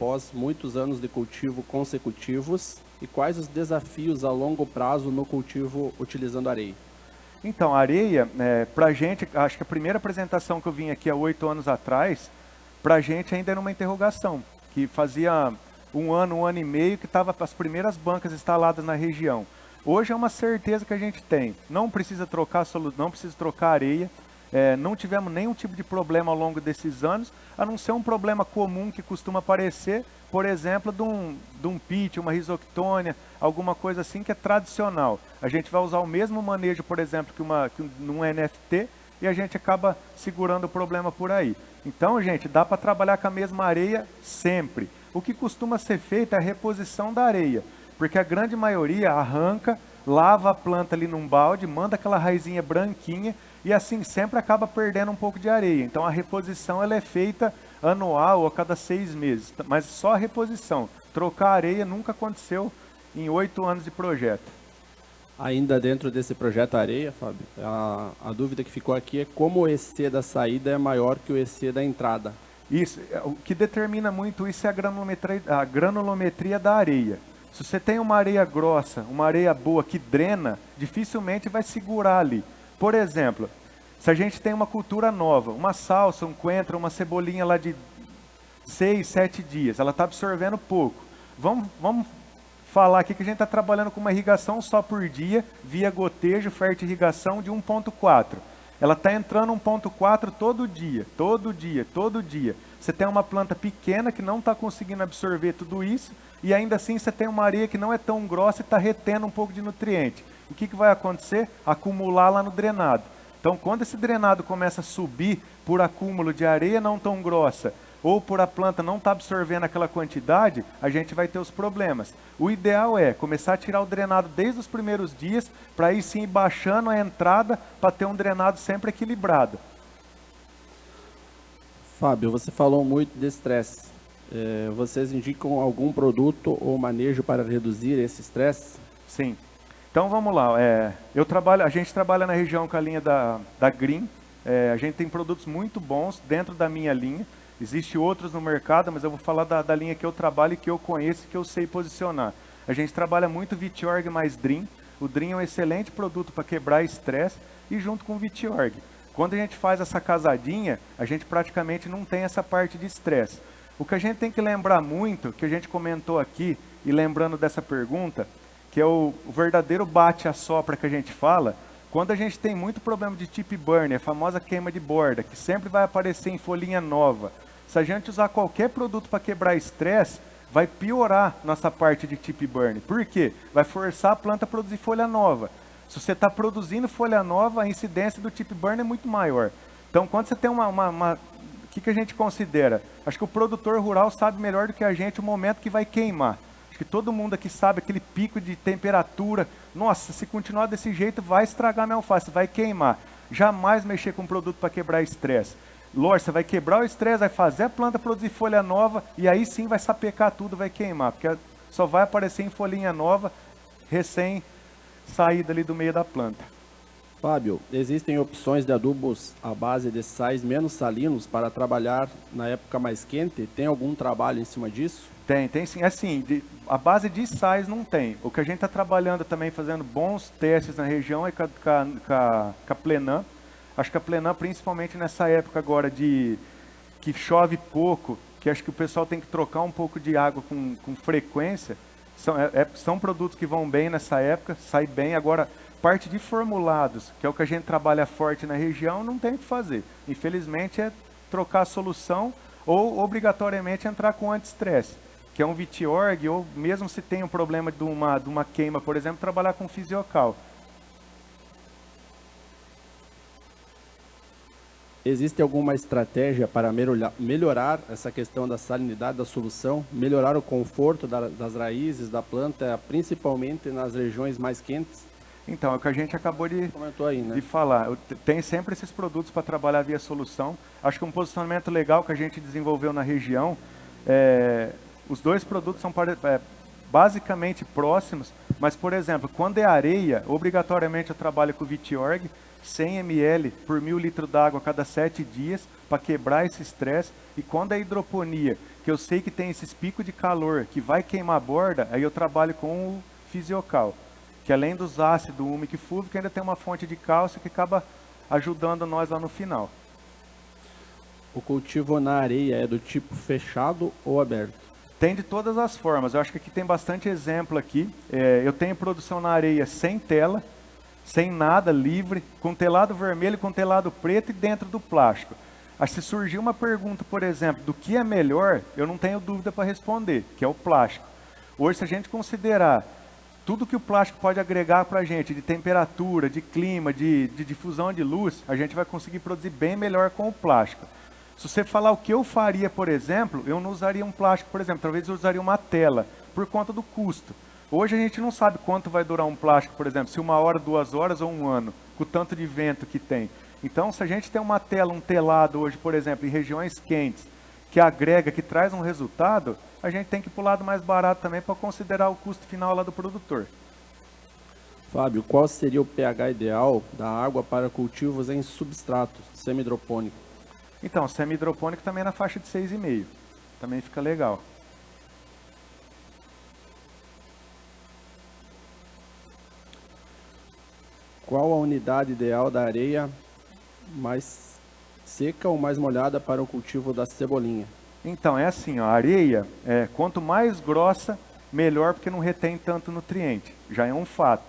após muitos anos de cultivo consecutivos e quais os desafios a longo prazo no cultivo utilizando areia? Então, areia, pra gente, acho que a primeira apresentação que eu vim aqui há 8 anos atrás, pra gente ainda era uma interrogação, que fazia um ano e meio que estava as primeiras bancas instaladas na região. Hoje é uma certeza que a gente tem, não precisa trocar areia, não tivemos nenhum tipo de problema ao longo desses anos, a não ser um problema comum que costuma aparecer, por exemplo, de um pitch, uma risoctônia, alguma coisa assim que é tradicional. A gente vai usar o mesmo manejo, por exemplo, que num NFT, e a gente acaba segurando o problema por aí. Então, gente, dá para trabalhar com a mesma areia sempre. O que costuma ser feito é a reposição da areia, porque a grande maioria arranca, lava a planta ali num balde, manda aquela raizinha branquinha, e assim sempre acaba perdendo um pouco de areia. Então a reposição ela é feita anual ou a cada 6 meses, mas só a reposição. Trocar areia nunca aconteceu em 8 anos de projeto. Ainda dentro desse projeto areia, Fábio, a dúvida que ficou aqui é como o EC da saída é maior que o EC da entrada. Isso, o que determina muito isso é a granulometria da areia. Se você tem uma areia grossa, uma areia boa que drena, dificilmente vai segurar ali. Por exemplo, se a gente tem uma cultura nova, uma salsa, um coentro, uma cebolinha lá de 6, 7 dias, ela está absorvendo pouco. Vamos falar aqui que a gente está trabalhando com uma irrigação só por dia, via gotejo, fertirrigação de 1.4. Ela está entrando 1.4 todo dia, todo dia, todo dia. Você tem uma planta pequena que não está conseguindo absorver tudo isso, e ainda assim você tem uma areia que não é tão grossa e está retendo um pouco de nutriente. O que vai acontecer? Acumular lá no drenado. Então, quando esse drenado começa a subir por acúmulo de areia não tão grossa, ou por a planta não estar absorvendo aquela quantidade, a gente vai ter os problemas. O ideal é começar a tirar o drenado desde os primeiros dias, para aí sim ir baixando a entrada, para ter um drenado sempre equilibrado. Fábio, você falou muito de estresse. Vocês indicam algum produto ou manejo para reduzir esse estresse? Sim. Então vamos lá, a gente trabalha na região com a linha da Green, a gente tem produtos muito bons dentro da minha linha, existem outros no mercado, mas eu vou falar da linha que eu trabalho e que eu conheço e que eu sei posicionar. A gente trabalha muito Vitiorg mais Dream, o Dream é um excelente produto para quebrar estresse e junto com o Vitiorg. Quando a gente faz essa casadinha, a gente praticamente não tem essa parte de estresse. O que a gente tem que lembrar muito, que a gente comentou aqui, e lembrando dessa pergunta, que é o verdadeiro bate-a-sopra que a gente fala, quando a gente tem muito problema de tip burn, a famosa queima de borda, que sempre vai aparecer em folhinha nova. Se a gente usar qualquer produto para quebrar estresse, vai piorar nossa parte de tip burn. Por quê? Vai forçar a planta a produzir folha nova. Se você está produzindo folha nova, a incidência do tip burn é muito maior. Então, quando você tem o que a gente considera? Acho que o produtor rural sabe melhor do que a gente o momento que vai queimar. Que todo mundo aqui sabe aquele pico de temperatura. Nossa, se continuar desse jeito, vai estragar minha alface, vai queimar. Jamais mexer com produto para quebrar estresse. Lógico, você vai quebrar o estresse, vai fazer a planta produzir folha nova e aí sim vai sapecar tudo, vai queimar. Porque só vai aparecer em folhinha nova, recém saída ali do meio da planta. Fábio, existem opções de adubos à base de sais menos salinos para trabalhar na época mais quente? Tem algum trabalho em cima disso? Tem sim. Assim, a base de sais não tem. O que a gente está trabalhando também, fazendo bons testes na região é com a Plenam. Acho que a Plenam, principalmente nessa época agora que chove pouco, que acho que o pessoal tem que trocar um pouco de água com frequência, são produtos que vão bem nessa época, sai bem. Agora, parte de formulados, que é o que a gente trabalha forte na região, não tem o que fazer. Infelizmente, é trocar a solução ou, obrigatoriamente, entrar com anti-estresse, que é um Vitiorg, ou mesmo se tem um problema de uma queima, por exemplo, trabalhar com Fisiocal. Existe alguma estratégia para melhorar essa questão da salinidade da solução, melhorar o conforto das raízes da planta, principalmente nas regiões mais quentes? Então, é o que a gente acabou de falar. Tem sempre esses produtos para trabalhar via solução. Acho que um posicionamento legal que a gente desenvolveu na região, os dois produtos são basicamente próximos, mas, por exemplo, quando é areia, obrigatoriamente eu trabalho com o Vitiorg, 100 ml por 1.000 litros d'água a cada 7 dias, para quebrar esse estresse. E quando é hidroponia, que que eu sei que tem esses picos de calor que vai queimar a borda, aí eu trabalho com o Fisiocal, que além dos ácidos úmico e fúvico, ainda tem uma fonte de cálcio que acaba ajudando nós lá no final. O cultivo na areia é do tipo fechado ou aberto? Tem de todas as formas, eu acho que aqui tem bastante exemplo aqui. Eu tenho produção na areia sem tela, sem nada, livre, com telado vermelho, com telado preto e dentro do plástico. Se surgir uma pergunta, por exemplo, do que é melhor, eu não tenho dúvida para responder, que é o plástico. Hoje, se a gente considerar tudo que o plástico pode agregar para a gente, de temperatura, de clima, de difusão de luz, a gente vai conseguir produzir bem melhor com o plástico. Se você falar o que eu faria, por exemplo, eu não usaria um plástico, por exemplo, talvez eu usaria uma tela, por conta do custo. Hoje a gente não sabe quanto vai durar um plástico, por exemplo, se 1 hora, 2 horas ou 1 ano, com o tanto de vento que tem. Então, se a gente tem uma tela, um telado hoje, por exemplo, em regiões quentes, que agrega, que traz um resultado, a gente tem que ir para o lado mais barato também para considerar o custo final lá do produtor. Fábio, qual seria o pH ideal da água para cultivos em substrato semi-hidropônico? Então, semi-hidropônico também é na faixa de 6,5. Também fica legal. Qual a unidade ideal da areia mais seca ou mais molhada para o cultivo da cebolinha? Então, é assim, ó, a areia, quanto mais grossa, melhor, porque não retém tanto nutriente. Já é um fato.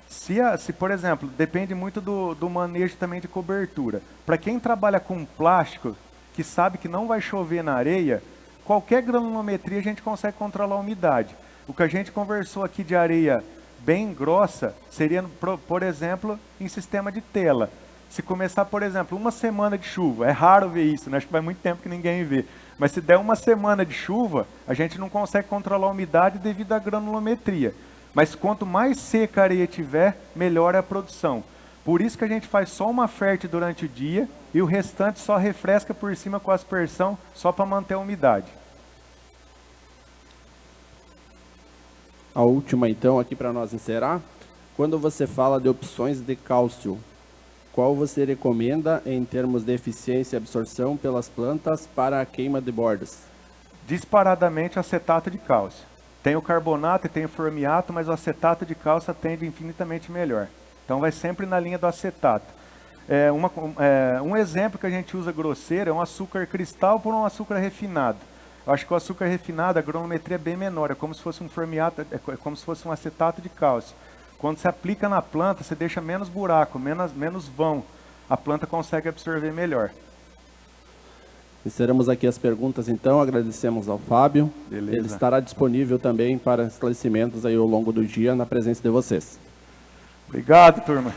Se por exemplo, depende muito do manejo também de cobertura. Para quem trabalha com plástico, que sabe que não vai chover na areia, qualquer granulometria a gente consegue controlar a umidade. O que a gente conversou aqui de areia bem grossa, seria, por exemplo, em sistema de tela. Se começar, por exemplo, 1 semana de chuva, é raro ver isso, né? Acho que vai muito tempo que ninguém vê. Mas se der 1 semana de chuva, a gente não consegue controlar a umidade devido à granulometria. Mas quanto mais seca a areia tiver, melhor é a produção. Por isso que a gente faz só uma fértil durante o dia e o restante só refresca por cima com aspersão, só para manter a umidade. A última então, aqui para nós encerrar. Quando você fala de opções de cálcio, qual você recomenda em termos de eficiência e absorção pelas plantas para a queima de bordas? Disparadamente, acetato de cálcio. Tem o carbonato e tem o formiato, mas o acetato de cálcio atende infinitamente melhor. Então vai sempre na linha do acetato. Um exemplo que a gente usa grosseiro é um açúcar cristal por um açúcar refinado. Eu acho que o açúcar refinado, a granulometria é bem menor, é como se fosse um formiato, é como se fosse um acetato de cálcio. Quando você aplica na planta, você deixa menos buraco, menos vão. A planta consegue absorver melhor. Encerramos aqui as perguntas, então. Agradecemos ao Fábio. Beleza. Ele estará disponível também para esclarecimentos aí ao longo do dia, na presença de vocês. Obrigado, turma.